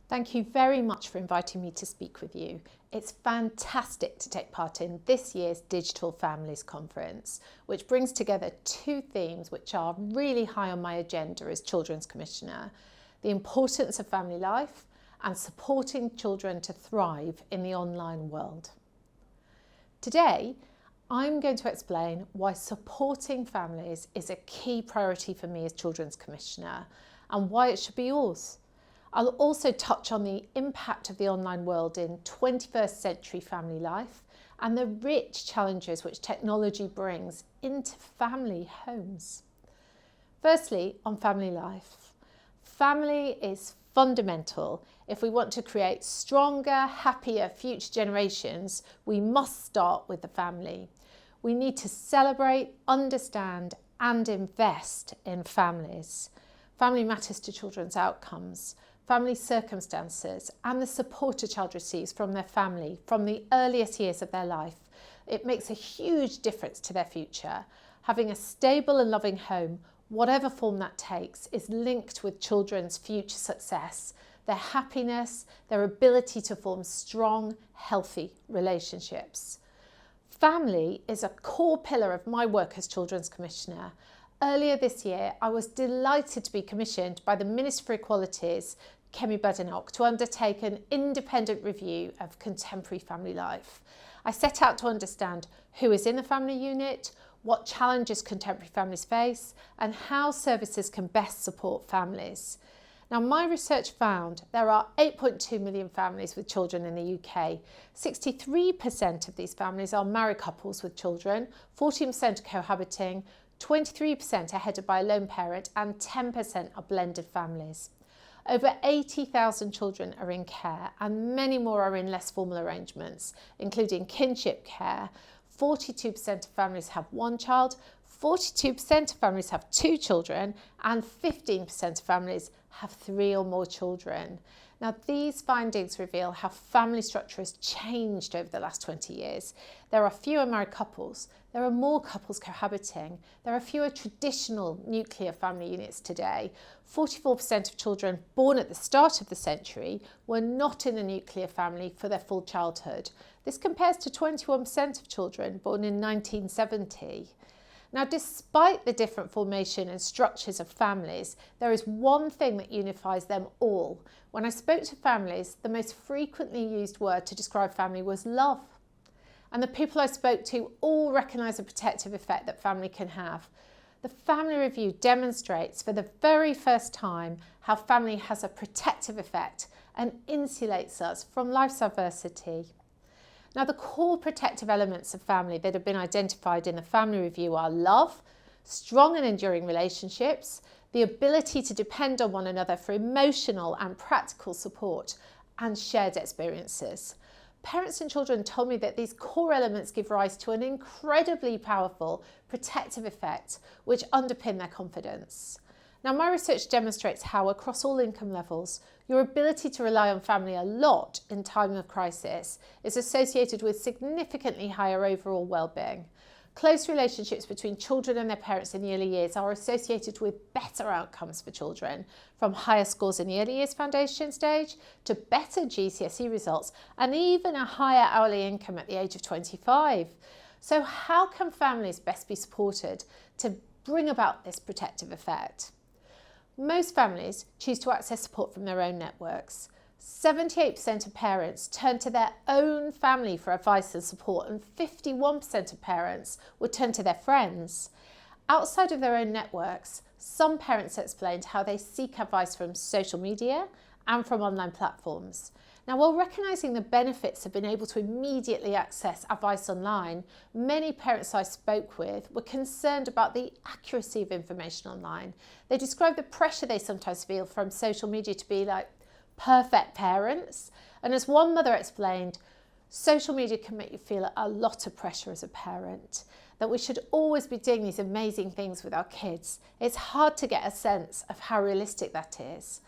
Thank you very much for inviting me to speak with you. It's fantastic to take part in this year's Digital Families Conference, which brings together two themes which are really high on my agenda as Children's Commissioner: the importance of family life and supporting children to thrive in the online world. Today, I'm going to explain why supporting families is a key priority for me as Children's Commissioner and why it should be yours. I'll also touch on the impact of the online world in 21st century family life and the rich challenges which technology brings into family homes. Firstly, on family life. Family is fundamental. If we want to create stronger, happier future generations, we must start with the family. We need to celebrate, understand, and invest in families. Family matters to children's outcomes, family circumstances, and the support a child receives from their family from the earliest years of their life. It makes a huge difference to their future. Having a stable and loving home, whatever form that takes, is linked with children's future success, their happiness, their ability to form strong, healthy relationships. Family is a core pillar of my work as Children's Commissioner. Earlier this year, I was delighted to be commissioned by the Minister for Equalities, Kemi Badenoch, to undertake an independent review of contemporary family life. I set out to understand who is in the family unit, what challenges contemporary families face, and how services can best support families. Now, my research found there are 8.2 million families with children in the UK. 63% of these families are married couples with children, 14% are cohabiting, 23% are headed by a lone parent, and 10% are blended families. Over 80,000 children are in care, and many more are in less formal arrangements, including kinship care. 42% of families have one child, 42% of families have two children, and 15% of families have three or more children. Now, these findings reveal how family structure has changed over the last 20 years. There are fewer married couples, there are more couples cohabiting, there are fewer traditional nuclear family units today. 44% of children born at the start of the century were not in a nuclear family for their full childhood. This compares to 21% of children born in 1970. Now, despite the different formation and structures of families, there is one thing that unifies them all. When I spoke to families, the most frequently used word to describe family was love. And the people I spoke to all recognise the protective effect that family can have. The Family Review demonstrates for the very first time how family has a protective effect and insulates us from life's adversity. Now, the core protective elements of family that have been identified in the Family Review are love, strong and enduring relationships, the ability to depend on one another for emotional and practical support, and shared experiences. Parents and children told me that these core elements give rise to an incredibly powerful protective effect which underpin their confidence. Now, my research demonstrates how, across all income levels, your ability to rely on family a lot in time of crisis is associated with significantly higher overall well-being. Close relationships between children and their parents in the early years are associated with better outcomes for children, from higher scores in the early years foundation stage to better GCSE results and even a higher hourly income at the age of 25. So how can families best be supported to bring about this protective effect? Most families choose to access support from their own networks. 78% of parents turn to their own family for advice and support, and 51% of parents would turn to their friends. Outside of their own networks, some parents explained how they seek advice from social media and from online platforms. Now, while recognising the benefits of being able to immediately access advice online, many parents I spoke with were concerned about the accuracy of information online. They described the pressure they sometimes feel from social media to be like perfect parents. And as one mother explained, social media can make you feel a lot of pressure as a parent, that we should always be doing these amazing things with our kids. It's hard to get a sense of how realistic that is.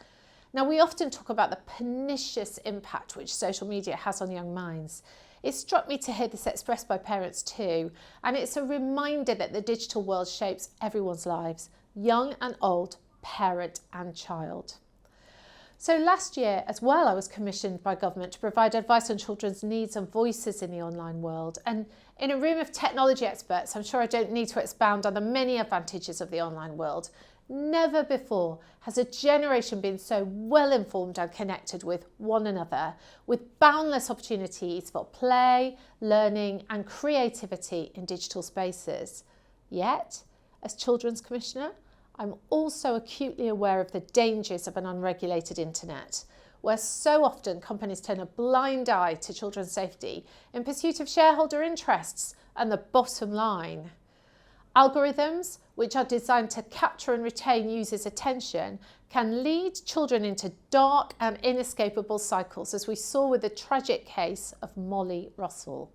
Now, we often talk about the pernicious impact which social media has on young minds. It struck me to hear this expressed by parents too, and it's a reminder that the digital world shapes everyone's lives, young and old, parent and child. So last year as well, I was commissioned by government to provide advice on children's needs and voices in the online world. And in a room of technology experts, I'm sure I don't need to expound on the many advantages of the online world. Never before has a generation been so well informed and connected with one another, with boundless opportunities for play, learning and creativity in digital spaces. Yet, as Children's Commissioner, I'm also acutely aware of the dangers of an unregulated internet, where so often companies turn a blind eye to children's safety in pursuit of shareholder interests and the bottom line. Algorithms, which are designed to capture and retain users' attention, can lead children into dark and inescapable cycles, as we saw with the tragic case of Molly Russell.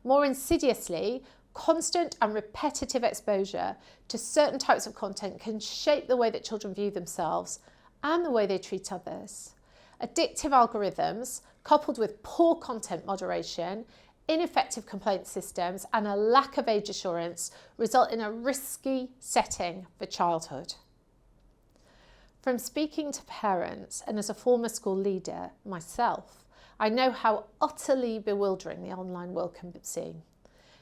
More insidiously, constant and repetitive exposure to certain types of content can shape the way that children view themselves and the way they treat others. Addictive algorithms, coupled with poor content moderation, ineffective complaint systems and a lack of age assurance, result in a risky setting for childhood. From speaking to parents and as a former school leader myself, I know how utterly bewildering the online world can seem.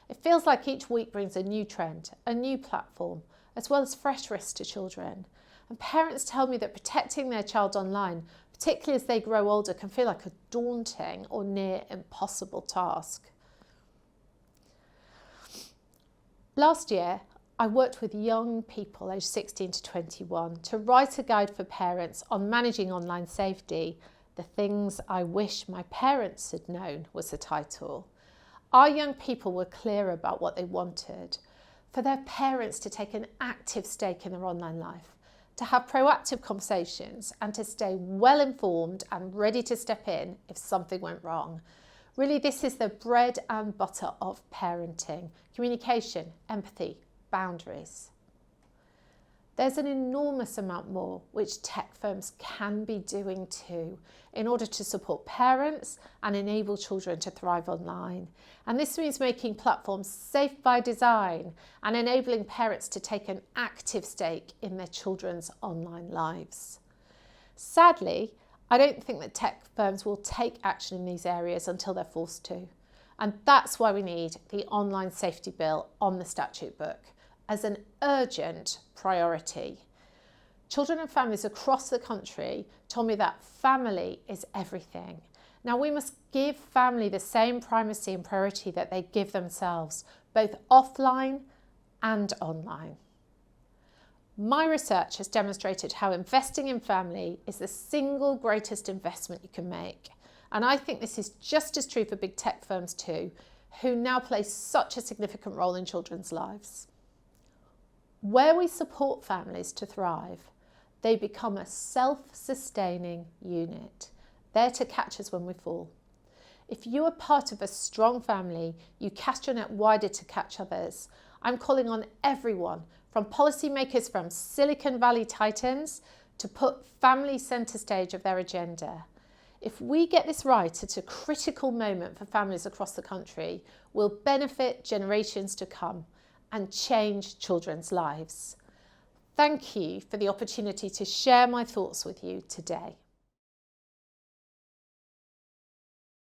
It feels like each week brings a new trend, a new platform, as well as fresh risks to children. And parents tell me that protecting their child online, particularly as they grow older, can feel like a daunting or near impossible task. Last year, I worked with young people aged 16 to 21 to write a guide for parents on managing online safety. The Things I Wish My Parents Had Known was the title. Our young people were clear about what they wanted: for their parents to take an active stake in their online life, to have proactive conversations and to stay well informed and ready to step in if something went wrong. Really, this is the bread and butter of parenting: communication, empathy, boundaries. There's an enormous amount more which tech firms can be doing too in order to support parents and enable children to thrive online. And this means making platforms safe by design and enabling parents to take an active stake in their children's online lives. Sadly, I don't think that tech firms will take action in these areas until they're forced to. And that's why we need the online safety bill on the statute book as an urgent priority. Children and families across the country told me that family is everything. Now we must give family the same primacy and priority that they give themselves, both offline and online. My research has demonstrated how investing in family is the single greatest investment you can make. And I think this is just as true for big tech firms too, who now play such a significant role in children's lives. Where we support families to thrive, they become a self-sustaining unit, there to catch us when we fall. If you are part of a strong family, you cast your net wider to catch others. I'm calling on everyone, from policymakers from Silicon Valley titans, to put family centre stage of their agenda. If we get this right at a critical moment for families across the country, we'll benefit generations to come and change children's lives. Thank you for the opportunity to share my thoughts with you today.